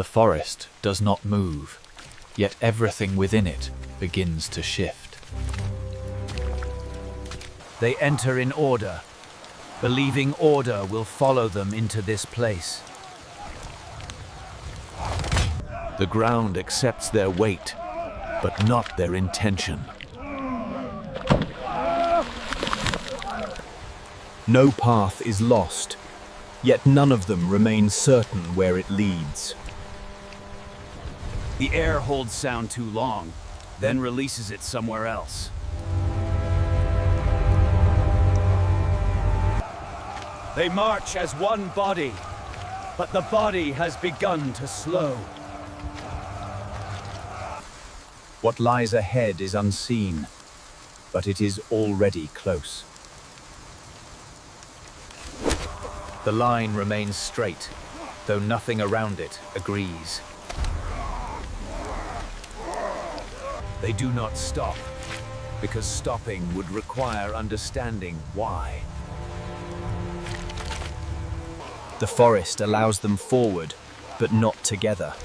The forest does not move, yet everything within it begins to shift. They enter in order, believing order will follow them into this place. The ground accepts their weight, but not their intention. No path is lost, yet none of them remains certain where it leads. The air holds sound too long, then releases it somewhere else. They march as one body, but the body has begun to slow. What lies ahead is unseen, but it is already close. The line remains straight, though nothing around it agrees. They do not stop, because stopping would require understanding why. The forest allows them forward, but not together.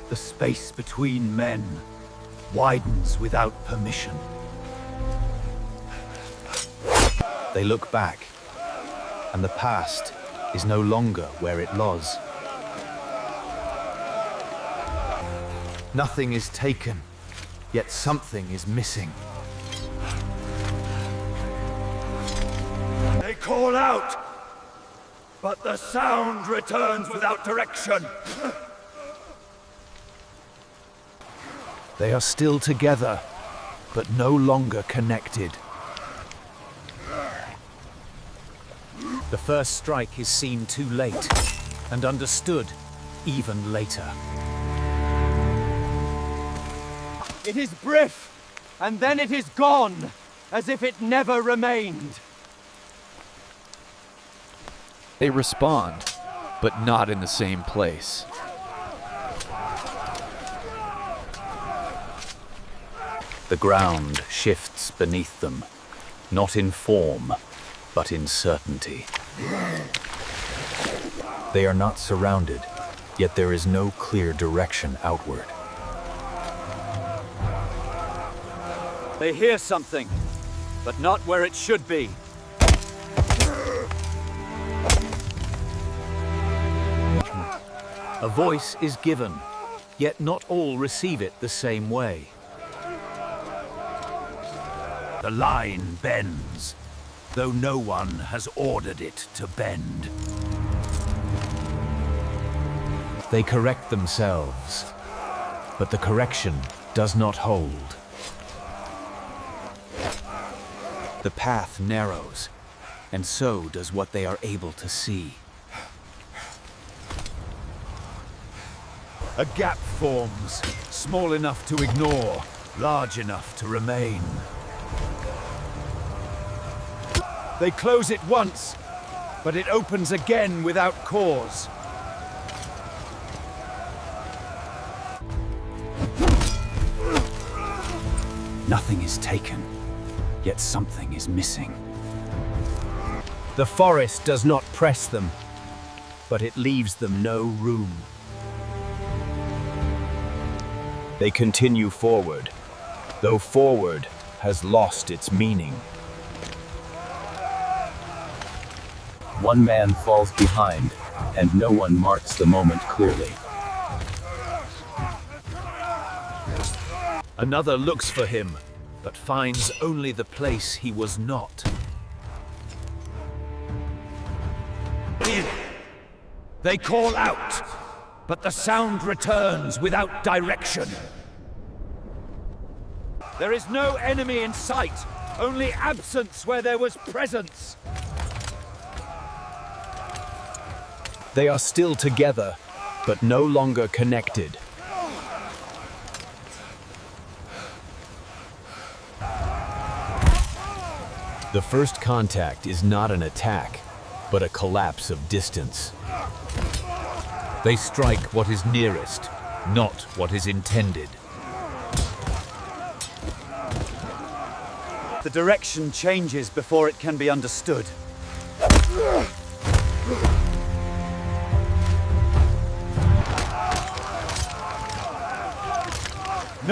The space between men widens without permission. They look back, and the past is no longer where it was. Nothing is taken, yet something is missing. They call out, but the sound returns without direction. They are still together, but no longer connected. The first strike is seen too late, and understood even later. It is brief, and then it is gone, as if it never remained. They respond, but not in the same place. The ground shifts beneath them, not in form, but in certainty. They are not surrounded, yet there is no clear direction outward. They hear something, but not where it should be. A voice is given, yet not all receive it the same way. The line bends, though no one has ordered it to bend. They correct themselves, but the correction does not hold. The path narrows, and so does what they are able to see. A gap forms, small enough to ignore, large enough to remain. They close it once, but it opens again without cause. Nothing is taken, yet something is missing. The forest does not press them, but it leaves them no room. They continue forward, though forward has lost its meaning. One man falls behind, and no one marks the moment clearly. Another looks for him, but finds only the place he was not. They call out, but the sound returns without direction. There is no enemy in sight, only absence where there was presence. They are still together, but no longer connected. The first contact is not an attack, but a collapse of distance. They strike what is nearest, not what is intended. The direction changes before it can be understood.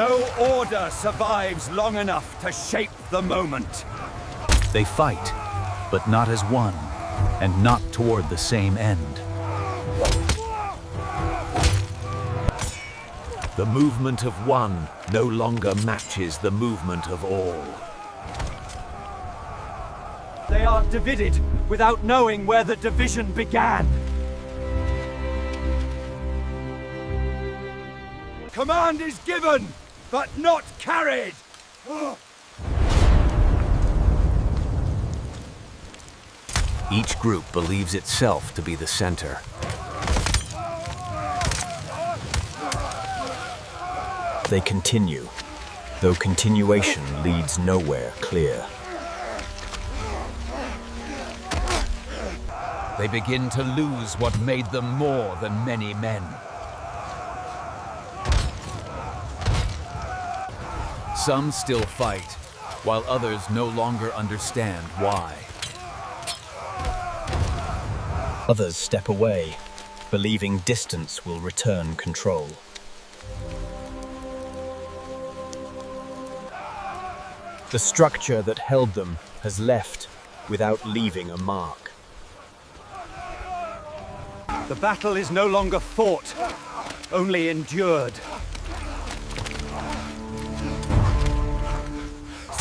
No order survives long enough to shape the moment. They fight, but not as one, and not toward the same end. The movement of one no longer matches the movement of all. They are divided without knowing where the division began. Command is given, but not carried. Each group believes itself to be the center. They continue, though continuation leads nowhere clear. They begin to lose what made them more than many men. Some still fight, while others no longer understand why. Others step away, believing distance will return control. The structure that held them has left without leaving a mark. The battle is no longer fought, only endured.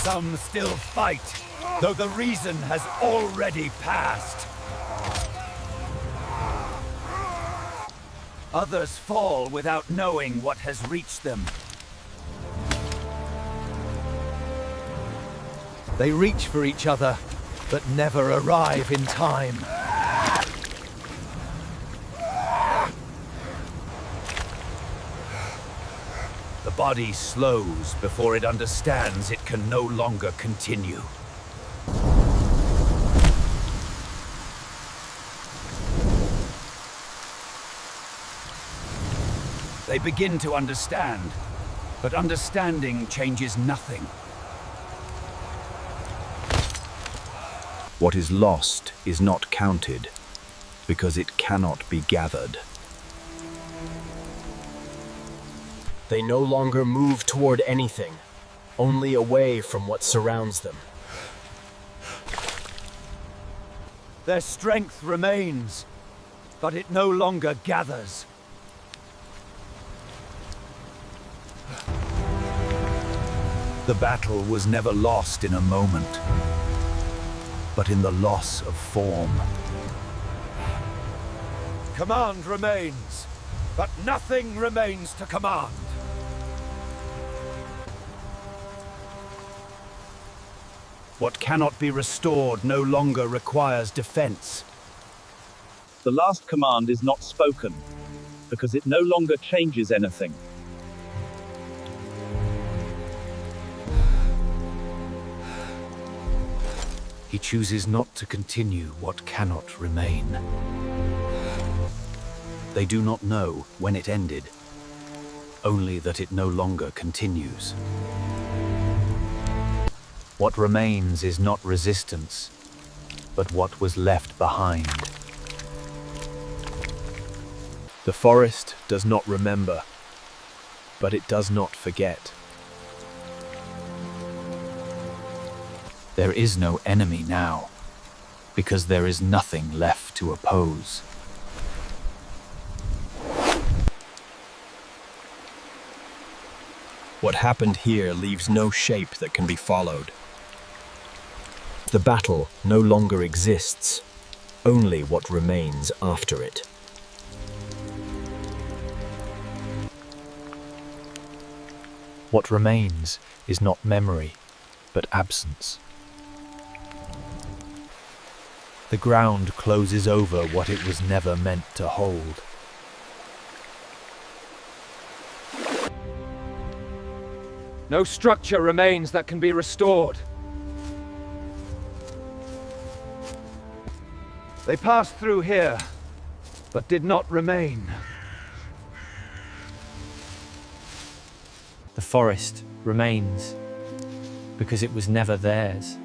Some still fight, though the reason has already passed. Others fall without knowing what has reached them. They reach for each other, but never arrive in time. The body slows before it understands it can no longer continue. They begin to understand, but understanding changes nothing. What is lost is not counted, because it cannot be gathered. They no longer move toward anything, only away from what surrounds them. Their strength remains, but it no longer gathers. The battle was never lost in a moment, but in the loss of form. Command remains, but nothing remains to command. What cannot be restored no longer requires defense. The last command is not spoken, because it no longer changes anything. He chooses not to continue what cannot remain. They do not know when it ended, only that it no longer continues. What remains is not resistance, but what was left behind. The forest does not remember, but it does not forget. There is no enemy now, because there is nothing left to oppose. What happened here leaves no shape that can be followed. The battle no longer exists, only what remains after it. What remains is not memory, but absence. The ground closes over what it was never meant to hold. No structure remains that can be restored. They passed through here, but did not remain. The forest remains because it was never theirs.